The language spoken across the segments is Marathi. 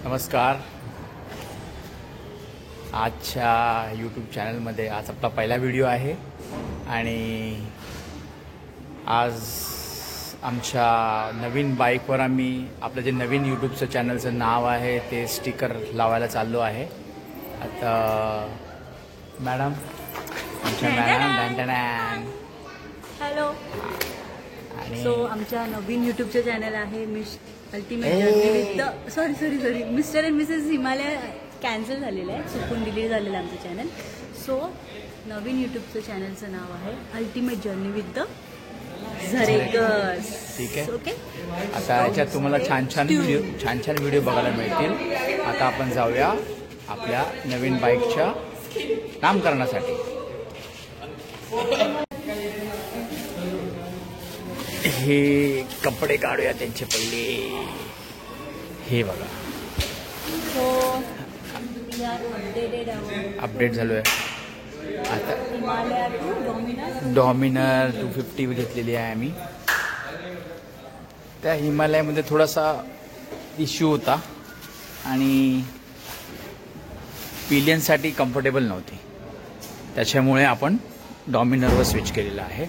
नमस्कार. आजच्या यूट्यूब चॅनलमध्ये आज आपला पहिला व्हिडिओ आहे आणि आज आमच्या नवीन बाईकवर आम्ही आपलं जे नवीन यूट्यूबचं चॅनलचं नाव आहे ते स्टिकर लावायला चाललो आहे. आता मॅडम आमच्या मॅडम हॅलो. आणि सो आमच्या नवीन यूट्यूबचं चॅनल आहे ultimate journey with sorry mister and Mrs Himalaya cancel झालेलं आहे, चुकून डिलीट झालेलं आहे आमचं चॅनल. सो नवीन यूट्यूबचं चॅनलचं नाव आहे अल्टिमेट जर्नी विथ द झरेकर्स. ठीक आहे. ओके. आता याच्यात तुम्हाला छान छान व्हिडिओ बघायला मिळतील. आता आपण जाऊया आपल्या नवीन बाईकच्या नामकरणासाठी. हे कपडे काढूया त्यांचे पहिले. हे बघा अपडेट झालो आहे. आता डॉमिनर 250 घेतलेली आहे आम्ही. त्या हिमालयामध्ये थोडासा इश्यू होता आणि पिलियनसाठी कम्फर्टेबल नव्हती, त्याच्यामुळे आपण डॉमिनरवर स्विच केलेलं आहे.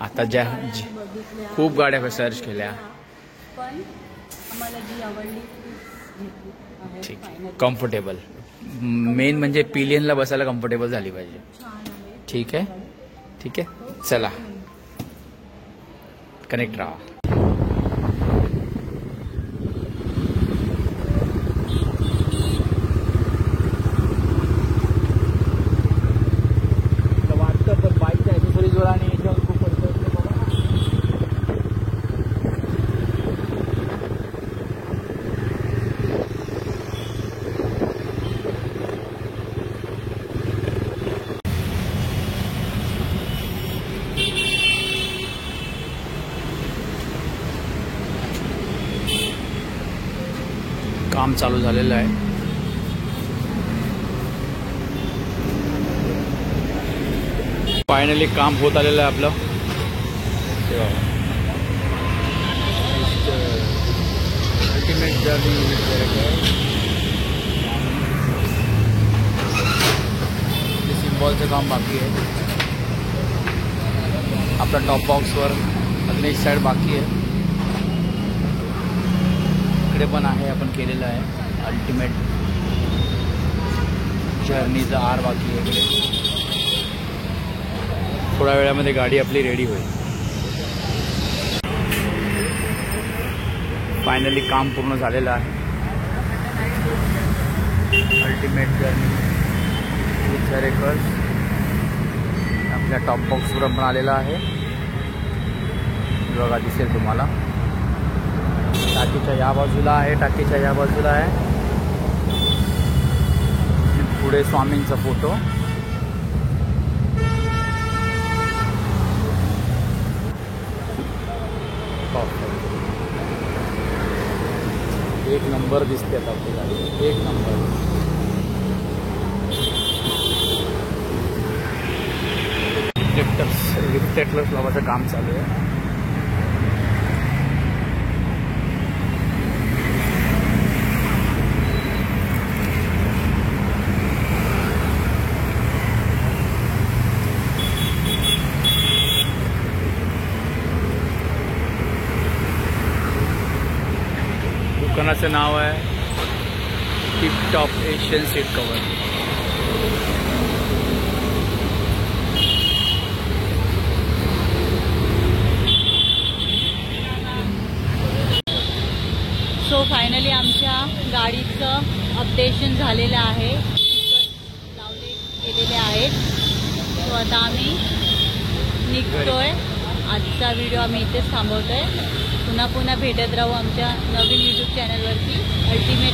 आता खूप गाड्या सर्च केल्या, पण आम्हाला जी आवडली ठीक आहे. कम्फर्टेबल मेन म्हणजे पिलियनला बसायला कम्फर्टेबल झाली पाहिजे. ठीक आहे ठीक आहे. चला कनेक्ट राहा. काम चालू झालेलं आहे. फायनली काम होत आलेलं आहे आपलं. अल्टिमेट जर्नी सिम्बॉलचं काम बाकी आहे. आपला टॉप बॉक्सवर अजून एक साईड बाकी आहे. पण आहे आपण केलेलं आहे. अल्टिमेट जर्नीचा आर बाकी आहे इकडे. थोड्या वेळामध्ये गाडी आपली रेडी होईल. फायनली काम पूर्ण झालेलं आहे. अल्टिमेट जर्नी विथ झरेकर्स आपल्या टॉप बॉक्सवर पण आलेला आहे. बघा दिसेल तुम्हाला. टाकीच्या या बाजूला आहे, टाकीच्या या बाजूला आहे. पुढे स्वामींचा फोटो. एक नंबर दिसते आता आपली गाडी, एक नंबर. रिफ्लेक्टर्स लावायचं काम चालू आहे. दुकानाचं नाव आहे tip top Asian seat cover. So finally आमच्या गाडीचं अपडेशन झालेलं आहे. लावले गेलेले आहेत. सो आता आम्ही निघतोय. आजचा व्हिडिओ आम्ही इथेच थांबवतोय. पुन्हा भेटत राहू आमच्या नवीन यूट्यूब चॅनलवरती अल्टिमेट